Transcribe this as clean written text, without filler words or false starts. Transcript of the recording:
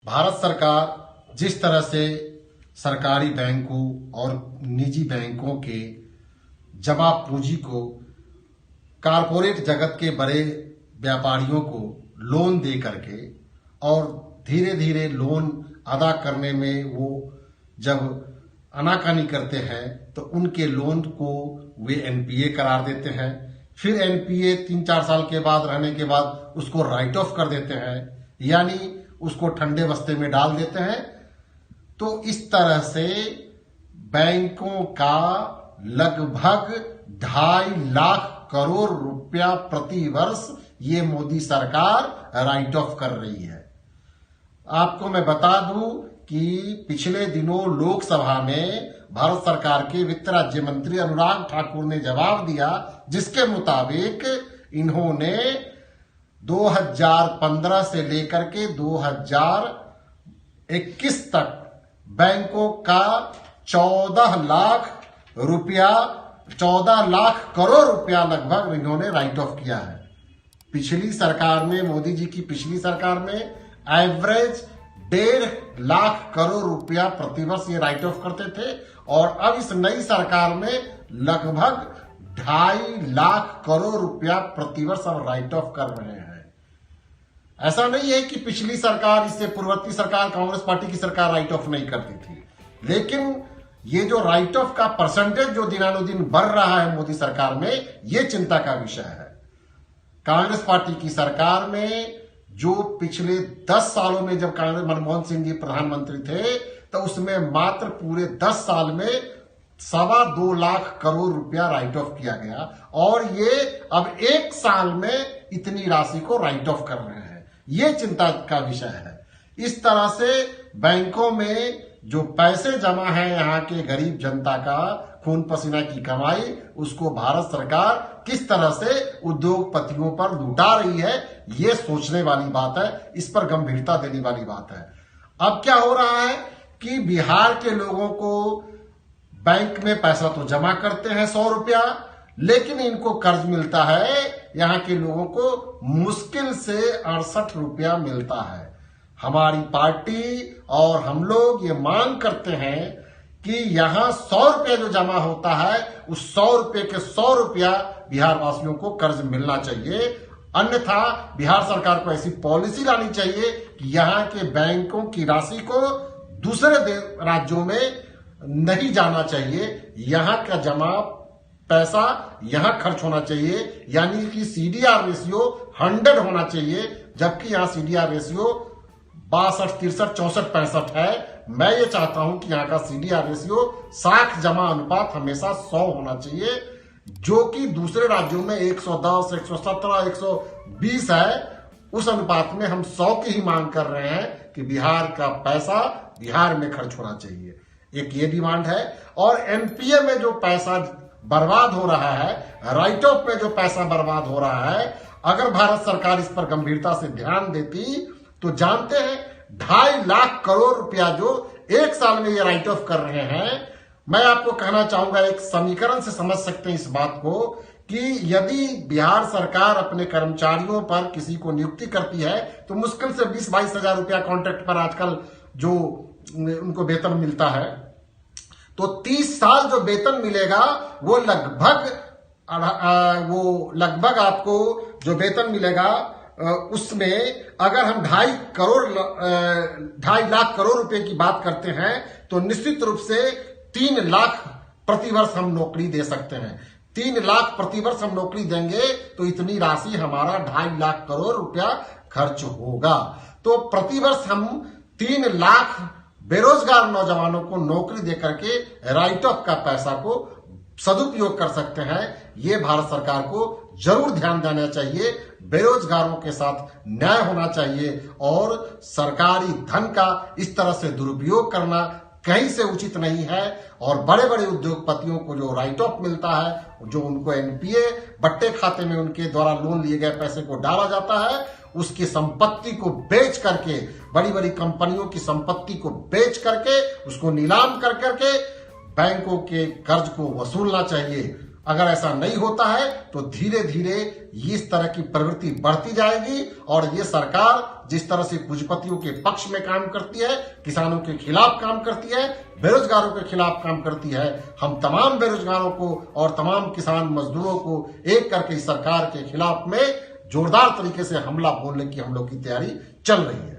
भारत सरकार जिस तरह से सरकारी बैंकों और निजी बैंकों के जमा पूंजी को कारपोरेट जगत के बड़े व्यापारियों को लोन दे करके और धीरे धीरे लोन अदा करने में वो जब आनाकानी करते हैं तो उनके लोन को वे एनपीए करार देते हैं। फिर एनपीए 3-4 साल के बाद रहने के बाद उसको राइट ऑफ कर देते हैं, यानी उसको ठंडे बस्ते में डाल देते हैं। तो इस तरह से बैंकों का लगभग 2.5 लाख करोड़ रुपया प्रति वर्ष ये मोदी सरकार राइट ऑफ कर रही है। आपको मैं बता दूं कि पिछले दिनों लोकसभा में भारत सरकार के वित्त राज्य मंत्री अनुराग ठाकुर ने जवाब दिया, जिसके मुताबिक इन्होंने 2015 से लेकर के 2021 तक बैंकों का 14 लाख करोड़ रुपया लगभग इन्होंने राइट ऑफ किया है। पिछली सरकार में, मोदी जी की पिछली सरकार में एवरेज 1.5 लाख करोड़ रुपया प्रतिवर्ष ये राइट ऑफ करते थे और अब इस नई सरकार में लगभग 2.5 लाख करोड़ रुपया प्रतिवर्ष अब राइट ऑफ कर रहे हैं। ऐसा नहीं है कि पिछली सरकार, इससे पूर्ववर्ती सरकार, कांग्रेस पार्टी की सरकार राइट ऑफ नहीं करती थी, लेकिन ये जो राइट ऑफ का परसेंटेज जो दिनानुदिन बढ़ रहा है मोदी सरकार में, ये चिंता का विषय है। कांग्रेस पार्टी की सरकार में जो पिछले 10 सालों में जब कांग्रेस मनमोहन सिंह जी प्रधानमंत्री थे तो उसमें मात्र पूरे 10 साल में 2.25 लाख करोड़ रुपया राइट ऑफ किया गया और ये अब 1 साल में इतनी राशि को राइट ऑफ कर रहे हैं। ये चिंता का विषय है। इस तरह से बैंकों में जो पैसे जमा है यहाँ के गरीब जनता का खून पसीना की कमाई, उसको भारत सरकार किस तरह से उद्योगपतियों पर लुटा रही है, ये सोचने वाली बात है। इस पर गंभीरता देने वाली बात है। अब क्या हो रहा है कि बिहार के लोगों को बैंक में पैसा तो जमा करते हैं 100 रुपया, लेकिन इनको कर्ज मिलता है यहाँ के लोगों को मुश्किल से 68 रुपया मिलता है। हमारी पार्टी और हम लोग ये मांग करते हैं कि यहाँ 100 रुपया जो जमा होता है उस 100 रुपये के 100 रुपया बिहार वासियों को कर्ज मिलना चाहिए। अन्यथा बिहार सरकार को ऐसी पॉलिसी लानी चाहिए कि यहाँ के बैंकों की राशि को दूसरे राज्यों में नहीं जाना चाहिए। यहाँ का जमा पैसा यहाँ खर्च होना चाहिए, यानी कि सीडीआर रेशियो 100 होना चाहिए, जबकि यहाँ सीडीआर रेशियो 62, 63, 64, 65 है। मैं ये चाहता हूं कि यहाँ का सीडीआर रेशियो साख जमा अनुपात हमेशा 100 होना चाहिए, जो कि दूसरे राज्यों में 110, 117, 120 है। उस अनुपात में हम 100 की ही मांग कर रहे हैं कि बिहार का पैसा बिहार में खर्च होना चाहिए। एक ये डिमांड है। और एनपीए में जो पैसा बर्बाद हो रहा है, राइट ऑफ में जो पैसा बर्बाद हो रहा है, अगर भारत सरकार इस पर गंभीरता से ध्यान देती तो जानते हैं 2.5 लाख करोड़ रुपया जो 1 साल में ये राइट ऑफ कर रहे हैं। मैं आपको कहना चाहूंगा, एक समीकरण से समझ सकते हैं इस बात को कि यदि बिहार सरकार अपने कर्मचारियों पर किसी को नियुक्ति करती है तो मुश्किल से 20-22 हजार रुपया कॉन्ट्रैक्ट पर आजकल जो उनको वेतन मिलता है, तो 30 साल जो वेतन मिलेगा वो लगभग आपको जो वेतन मिलेगा उसमें अगर हम 2.5 लाख करोड़ रुपए की बात करते हैं तो निश्चित रूप से 3 लाख प्रतिवर्ष हम नौकरी दे सकते हैं। 3 लाख प्रतिवर्ष हम नौकरी देंगे तो इतनी राशि हमारा 2.5 लाख करोड़ रुपया खर्च होगा। तो प्रतिवर्ष हम 3 लाख बेरोजगार नौजवानों को नौकरी देकर के राइट ऑफ का पैसा को सदुपयोग कर सकते हैं। ये भारत सरकार को जरूर ध्यान देना चाहिए। बेरोजगारों के साथ न्याय होना चाहिए और सरकारी धन का इस तरह से दुरुपयोग करना कहीं से उचित नहीं है। और बड़े बड़े उद्योगपतियों को जो राइट ऑफ मिलता है, जो उनको एनपीए बट्टे खाते में उनके द्वारा लोन लिए गए पैसे को डाला जाता है, उसकी संपत्ति को बेच करके, बड़ी बड़ी कंपनियों की संपत्ति को बेच करके, उसको नीलाम कर करके बैंकों के कर्ज को वसूलना चाहिए। अगर ऐसा नहीं होता है तो धीरे धीरे इस तरह की प्रवृत्ति बढ़ती जाएगी और ये सरकार जिस तरह से पूंजीपतियों के पक्ष में काम करती है, किसानों के खिलाफ काम करती है, बेरोजगारों के खिलाफ काम करती है, हम तमाम बेरोजगारों को और तमाम किसान मजदूरों को एक करके इस सरकार के खिलाफ में जोरदार तरीके से हमला बोलने की हम लोग की तैयारी चल रही है।